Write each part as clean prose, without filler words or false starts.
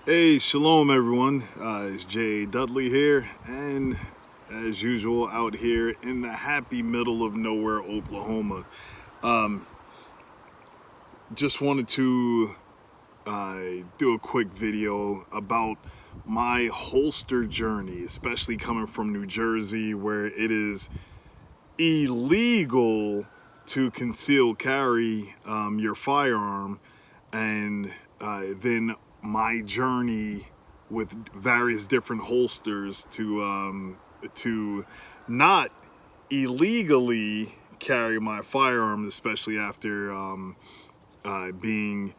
Hey, shalom everyone. It's Jay Dudley here, and as usual, out here in the happy middle of nowhere, Oklahoma. Just wanted to do a quick video about my holster journey, especially coming from New Jersey, where it is illegal to conceal carry your firearm, and then my journey with various different holsters to not illegally carry my firearms, especially after being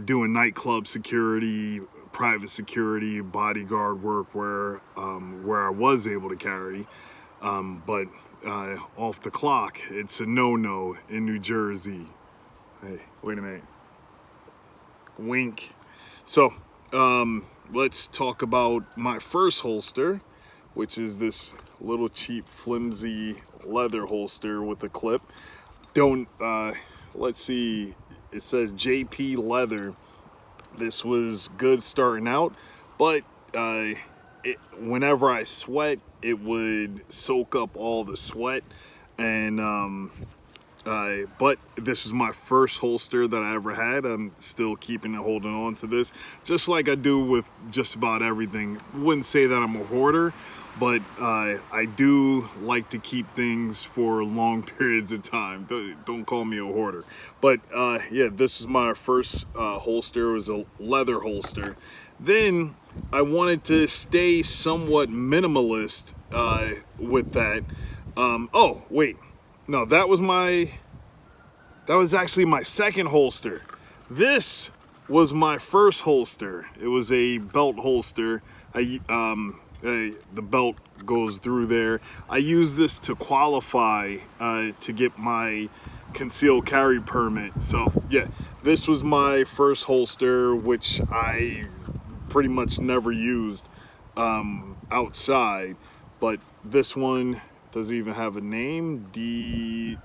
doing nightclub security, private security, bodyguard work, where I was able to carry, but off the clock, it's a no-no in New Jersey. Hey, wait a minute. Wink. So, let's talk about my first holster, which is this little cheap, flimsy leather holster with a clip. Let's see, it says JP Leather. This was good starting out, but whenever I sweat, it would soak up all the sweat, and but this was my first holster that I ever had. I'm still keeping and holding on to this, just like I do with just about everything. Wouldn't say that I'm a hoarder, but I do like to keep things for long periods of time. Don't call me a hoarder. But yeah, this is my first holster. It was a leather holster. Then I wanted to stay somewhat minimalist with that. Oh, wait. No, that was actually my second holster. This was my first holster. It was a belt holster. The belt goes through there. I use this to qualify to get my concealed carry permit. So yeah, this was my first holster, which I pretty much never used outside. But this one doesn't even have a name.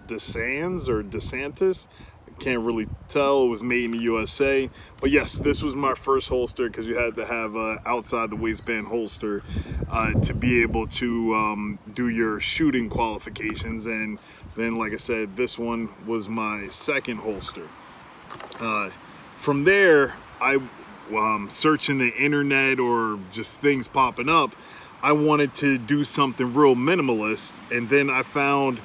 desantis. I can't really tell. It was made in the USA. But yes, this was my first holster, because you had to have a outside the waistband holster to be able to do your shooting qualifications. And then, like I said, this one was my second holster. From there, I searching the internet or just things popping up, I wanted to do something real minimalist, and then I found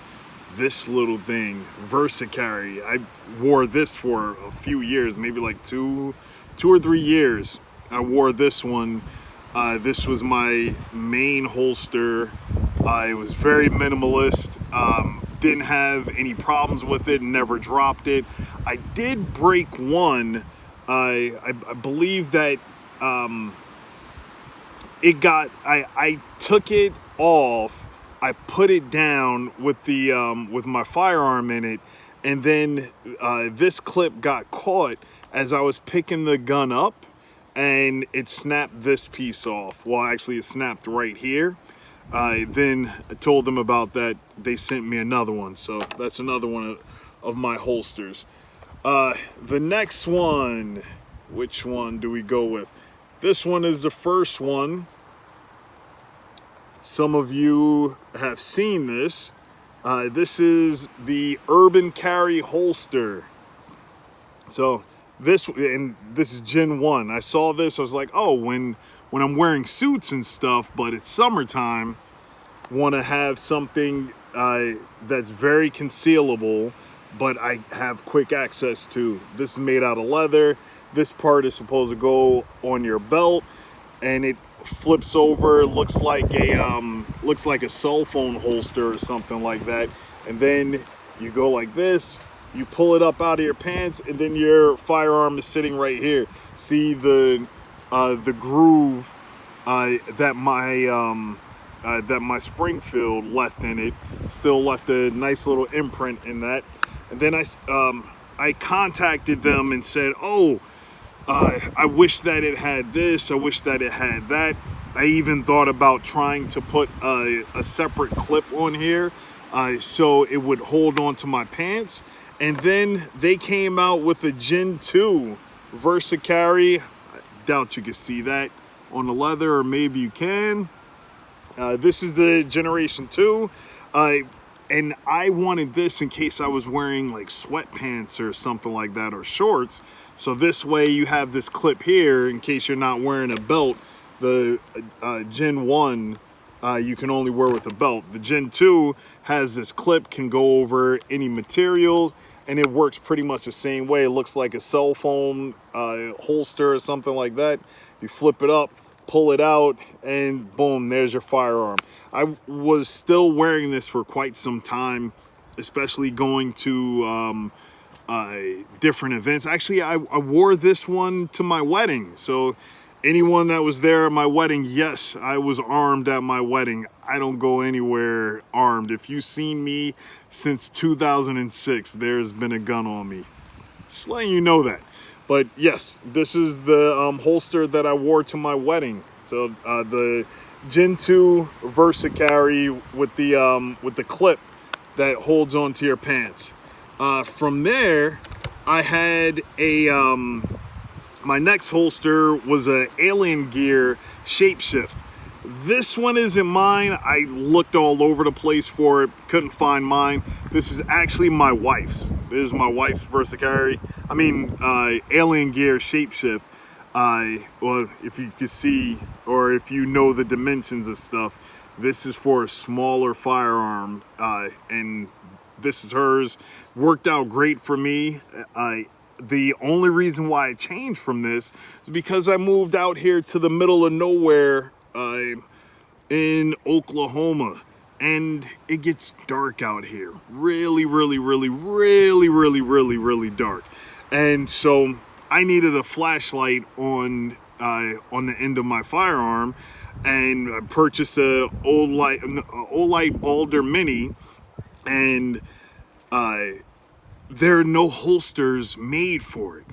this little thing, VersaCarry. I wore this for a few years, maybe like two or 3 years. I wore this one. This was my main holster. It was very minimalist. Didn't have any problems with it, never dropped it. I did break one. I believe that I took it off, I put it down with the with my firearm in it, and then this clip got caught as I was picking the gun up, and it snapped this piece off. Well, actually it snapped right here. Then I told them about that. They sent me another one, so that's another one of my holsters. The next one, which one do we go with? This one is the first one. Some of you have seen this. This is the Urban Carry holster. So this is Gen 1. I saw this, I was like, oh, when I'm wearing suits and stuff, but it's summertime, want to have something that's very concealable, but I have quick access to. This is made out of leather. This part is supposed to go on your belt, and it flips over. Looks like a cell phone holster or something like that. And then you go like this. You pull it up out of your pants, and then your firearm is sitting right here. See the groove that my Springfield left in it. Still left a nice little imprint in that. And then I contacted them and said, oh, I wish that it had this, I wish that it had that. I even thought about trying to put a separate clip on here so it would hold on to my pants. And then they came out with a Gen 2 VersaCarry. doubt you can see that on the leather, or maybe you can. This is the Generation 2. And I wanted this in case I was wearing like sweatpants or something like that, or shorts. So this way you have this clip here in case you're not wearing a belt. The Gen 1 you can only wear with a belt. The Gen 2 has this clip, can go over any materials, and it works pretty much the same way. It looks like a cell phone holster or something like that. You flip it up, pull it out, and boom, there's your firearm. I was still wearing this for quite some time, especially going to different events. Actually, I wore this one to my wedding. So anyone that was there at my wedding, yes, I was armed at my wedding. I don't go anywhere armed. If you've seen me since 2006, there's been a gun on me. Just letting you know that. But yes, this is the holster that I wore to my wedding. So the Gen 2 Versa Carry with the clip that holds onto your pants. From there, I had a my next holster was a Alien Gear shapshift. This one isn't mine. I looked all over the place for it, couldn't find mine. This is actually my wife's. This is my wife's Versa Carry. I mean, Alien Gear shapeshift. Well, if you can see, or if you know the dimensions of stuff, this is for a smaller firearm, and this is hers. Worked out great for me. The only reason why I changed from this is because I moved out here to the middle of nowhere in Oklahoma, and it gets dark out here. Really dark. And so I needed a flashlight on the end of my firearm, and I purchased a Olight Baldr Mini, and there are no holsters made for it.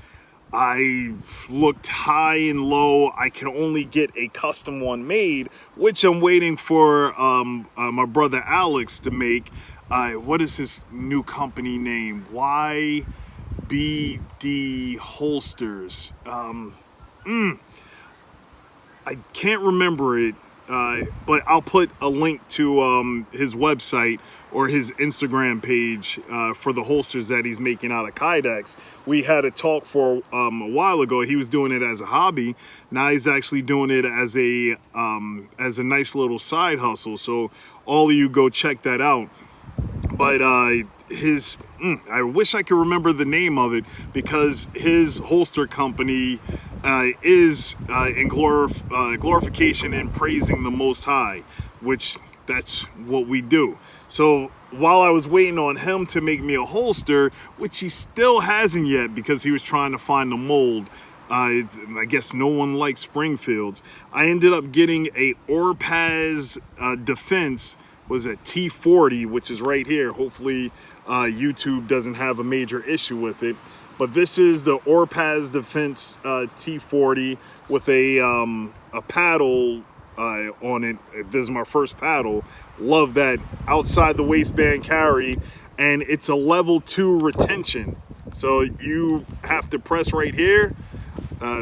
I looked high and low. I can only get a custom one made, which I'm waiting for my brother Alex to make. What is his new company name? ywbd Holsters. I can't remember it, but I'll put a link to his website or his Instagram page for the holsters that he's making out of Kydex. We had a talk for a while ago. He was doing it as a hobby. Now he's actually doing it as a nice little side hustle. So all of you go check that out. But I wish I could remember the name of it, because his holster company is in glorification and praising the Most High, which that's what we do. So while I was waiting on him to make me a holster, which he still hasn't yet because he was trying to find the mold, I guess no one likes Springfields, I ended up getting a Orpaz Defense, was a T40, which is right here. Hopefully YouTube doesn't have a major issue with it. But this is the Orpaz Defense T40 with a paddle on it. This is my first paddle. Love that outside the waistband carry, and it's a level 2 retention. So you have to press right here,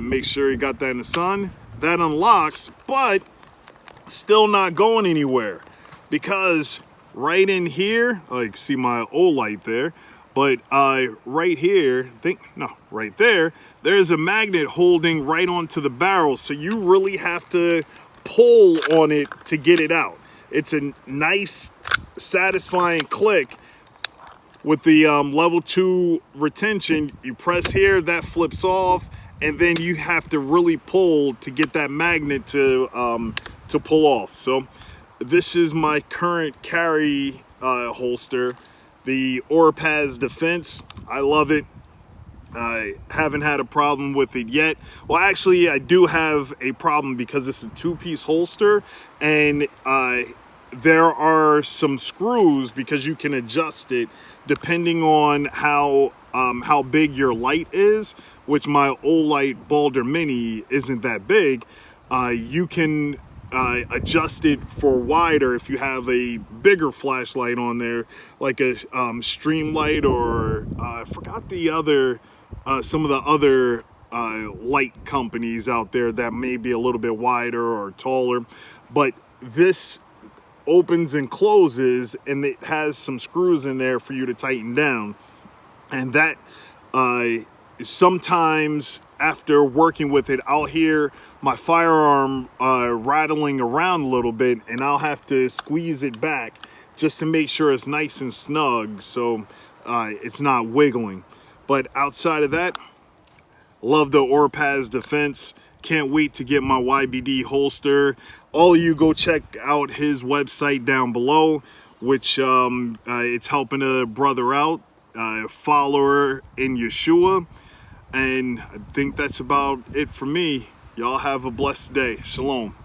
make sure you got that in the sun. That unlocks, but still not going anywhere, because right in here, oh, you can see my Olight there, but right here, right there, there's a magnet holding right onto the barrel, so you really have to pull on it to get it out. It's a nice, satisfying click with the level 2 retention. You press here, that flips off, and then you have to really pull to get that magnet to pull off. So this is my current carry holster, the Orpaz Defense. I love it. I haven't had a problem with it yet. Well, actually, I do have a problem because it's a 2-piece holster, and there are some screws, because you can adjust it depending on how big your light is, which my Olight Baldr Mini isn't that big. You can adjust it for wider if you have a bigger flashlight on there, like a stream light, or I forgot the other some of the other light companies out there that may be a little bit wider or taller, but this opens and closes, and it has some screws in there for you to tighten down. And that sometimes after working with it, I'll hear my firearm rattling around a little bit, and I'll have to squeeze it back just to make sure it's nice and snug, so it's not wiggling. But outside of that, love the Orpaz defense. Can't wait to get my ywbd holster. All of you go check out his website down below, which it's helping a brother out, follower in Yeshua. And I think that's about it for me. Y'all have a blessed day. Shalom.